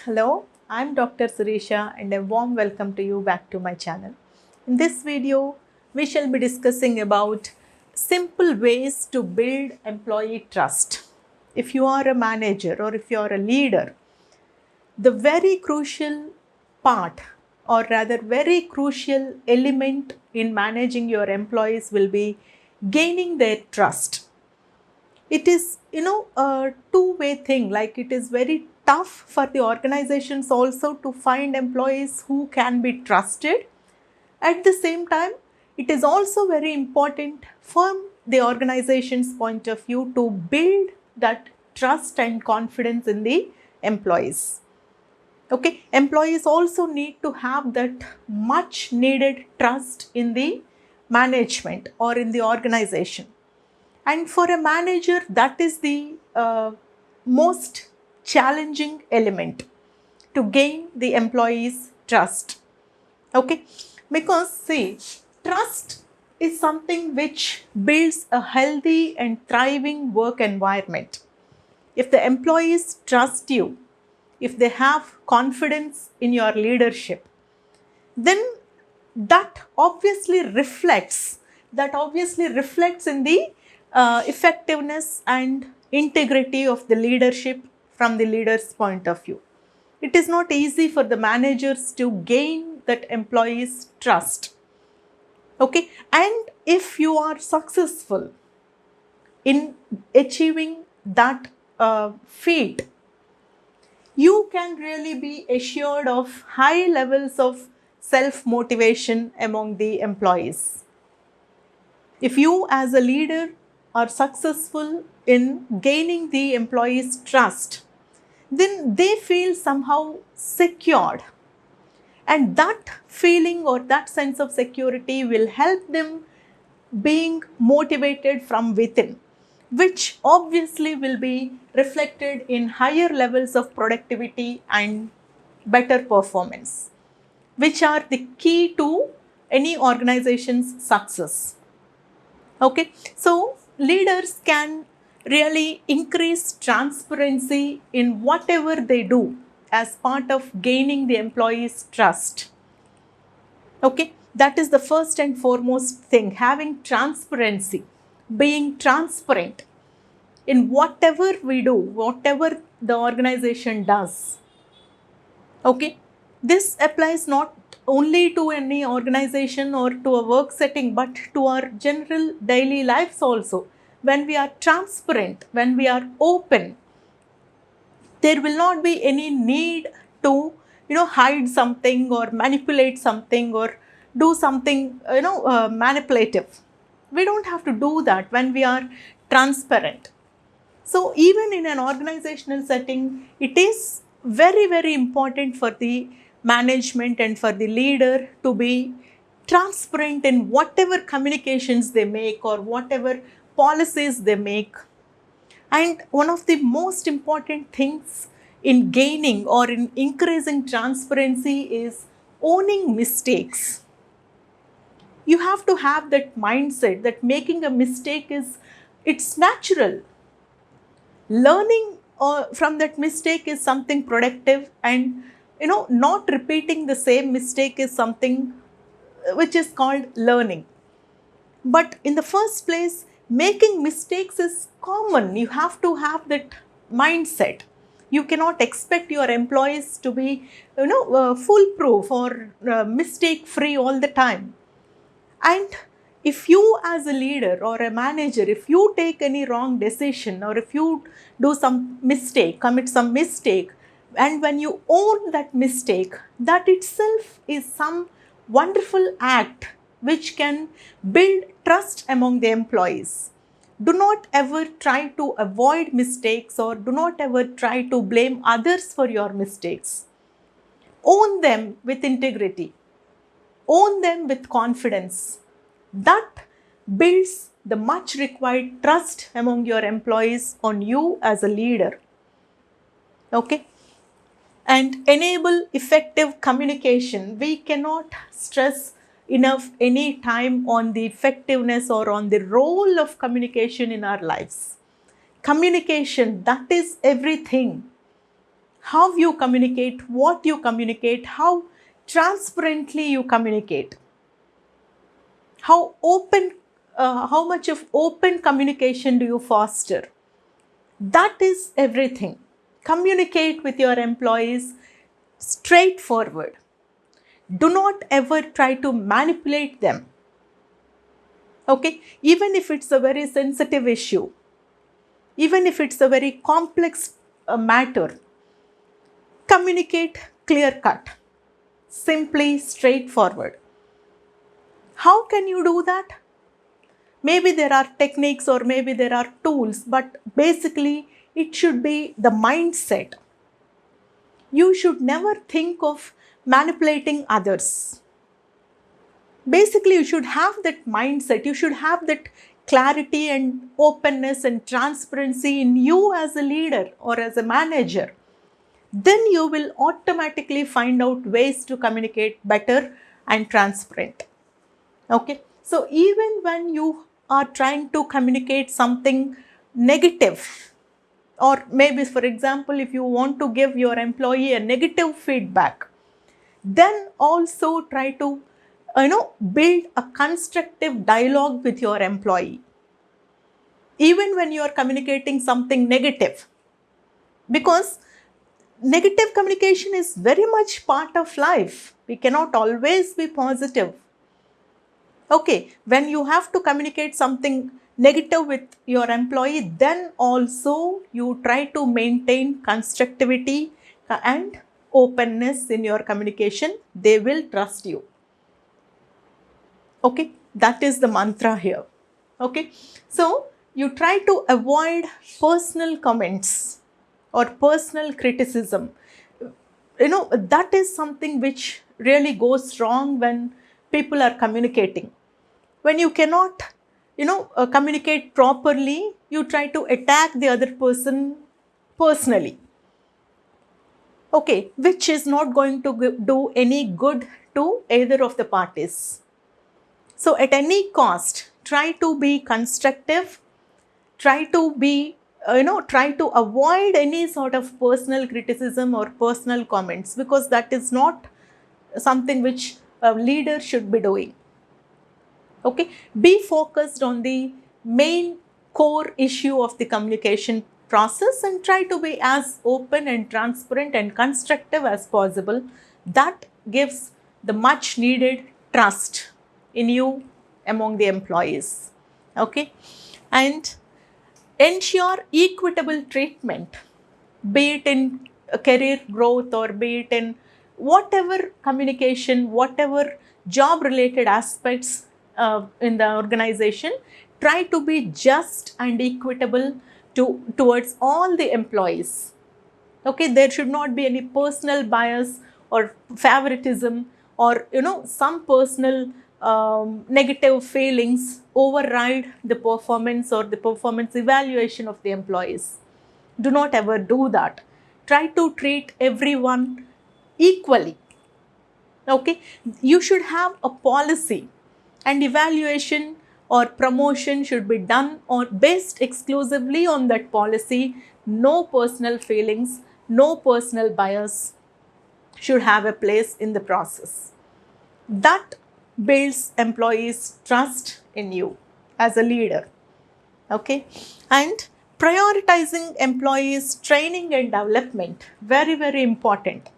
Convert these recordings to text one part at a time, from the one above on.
Hello, I'm Dr.Sirisha and a warm welcome to you back to my channel. In this video, we shall be discussing about simple ways to build employee trust. If you are a manager or if you are a leader, the very crucial part or rather very crucial element in managing your employees will be gaining their trust. It is a two-way thing, like it is very tough for the organizations also to find employees who can be trusted. At the same time, it is also very important from the organization's point of view to build that trust and confidence in the employees. Okay, employees also need to have that much needed trust in the management or in the organization. And for a manager, that is the most challenging element to gain the employees' trust. Okay, because see, trust is something which builds a healthy and thriving work environment. If the employees trust you, if they have confidence in your leadership, then that obviously reflects in the effectiveness and integrity of the leadership from the leader's point of view. It is not easy for the managers to gain that employees' trust. Okay, and if you are successful in achieving that feat, you can really be assured of high levels of self-motivation among the employees. If you as a leader are successful in gaining the employees' trust, then they feel somehow secured. And that feeling or that sense of security will help them being motivated from within, which obviously will be reflected in higher levels of productivity and better performance, which are the key to any organization's success. Okay, so leaders can really increase transparency in whatever they do as part of gaining the employees' trust. Okay, that is the first and foremost thing, having transparency, being transparent in whatever we do, whatever the organization does. Okay, this applies not only to any organization or to a work setting, but to our general daily lives also. When we are transparent, when we are open, there will not be any need to hide something or manipulate something or do something manipulative. We don't have to do that when we are transparent. So even in an organizational setting, it is very, very important for the management and for the leader to be transparent in whatever communications they make or whatever policies they make. And one of the most important things in gaining or in increasing transparency is owning mistakes. You have to have that mindset that making a mistake it's natural. Learning from that mistake is something productive, and not repeating the same mistake is something which is called learning. But in the first place, making mistakes is common. You have to have that mindset. You cannot expect your employees to be foolproof or mistake free all the time. And if you as a leader or a manager, if you take any wrong decision or if you do some mistake, commit some mistake, and when you own that mistake, that itself is some wonderful act which can build trust among the employees. Do not ever try to avoid mistakes or do not ever try to blame others for your mistakes. Own them with integrity. Own them with confidence. That builds the much required trust among your employees on you as a leader. Okay? And enable effective communication. We cannot stress enough any time on the effectiveness or on the role of communication in our lives. Communication, that is everything. how you communicate, what you communicate, how transparently you communicate, how much of open communication do you foster. That is everything. Communicate with your employees straightforward. Do not ever try to manipulate them. Okay, even if it's a very sensitive issue, even if it's a very complex matter, communicate clear cut, simply straightforward. How can you do that? Maybe there are techniques or maybe there are tools, but basically it should be the mindset. You should never think of manipulating others. Basically, you should have that mindset. You should have that clarity and openness and transparency in you as a leader or as a manager. Then you will automatically find out ways to communicate better and transparent. Okay. So even when you are trying to communicate something negative, or maybe for example, if you want to give your employee a negative feedback, then also try to build a constructive dialogue with your employee. Even when you are communicating something negative, because negative communication is very much part of life. We cannot always be positive. Okay, when you have to communicate something negative with your employee, then also you try to maintain constructivity and openness in your communication. They will trust you. Okay, that is the mantra here. Okay, so you try to avoid personal comments or personal criticism. That is something which really goes wrong when people are communicating. When you cannot communicate properly, you try to attack the other person personally, okay, which is not going to do any good to either of the parties. So at any cost, try to be constructive, try to be try to avoid any sort of personal criticism or personal comments, because that is not something which a leader should be doing. Okay, be focused on the main core issue of the communication process and try to be as open and transparent and constructive as possible. That gives the much needed trust in you among the employees. Okay, and ensure equitable treatment, be it in career growth or be it in whatever communication, whatever job related aspects in the organization. Try to be just and equitable towards all the employees. Okay, there should not be any personal bias or favoritism or some personal negative feelings override the performance or the performance evaluation of the employees. Do not ever do that. Try to treat everyone equally. Okay, you should have a policy, and evaluation or promotion should be done or based exclusively on that policy. No personal feelings, no personal bias should have a place in the process. That builds employees' trust in you as a leader. Okay, and prioritizing employees' training and development, very, very important.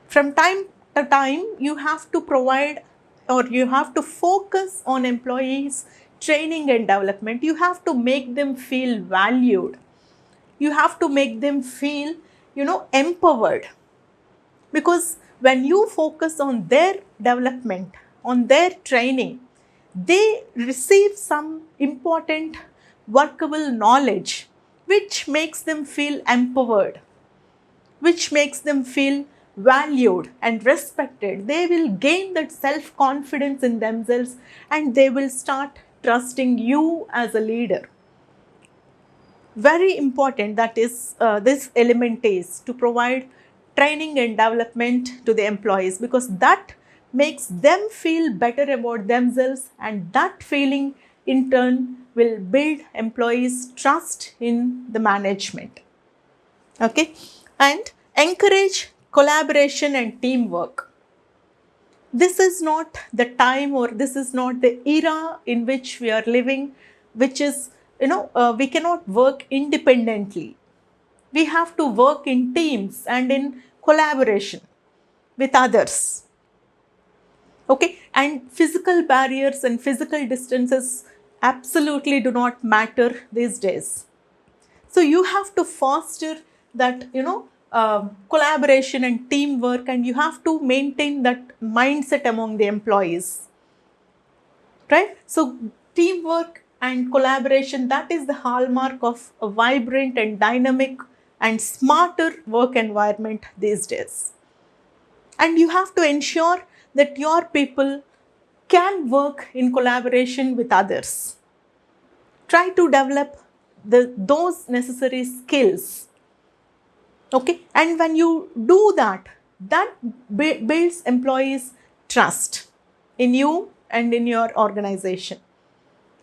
From time to time, you have to provide or you have to focus on employees' training and development. You have to make them feel valued. You have to make them feel, empowered. Because when you focus on their development, on their training, they receive some important workable knowledge which makes them feel empowered, which makes them feel valued and respected. They will gain that self-confidence in themselves and they will start trusting you as a leader. Very important that is this element is to provide training and development to the employees, because that makes them feel better about themselves, and that feeling in turn will build employees' trust in the management. Okay, and Encourage collaboration and teamwork. This is not the time, or this is not the era in which we are living, which is, we cannot work independently. We have to work in teams and in collaboration with others. Okay, and physical barriers and physical distances absolutely do not matter these days. So you have to foster that, collaboration and teamwork, and you have to maintain that mindset among the employees, right? So teamwork and collaboration, that is the hallmark of a vibrant and dynamic and smarter work environment these days. And you have to ensure that your people can work in collaboration with others. Try to develop those necessary skills. Okay, and when you do that, that builds employees' trust in you and in your organization.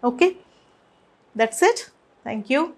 Okay, that's it. Thank you.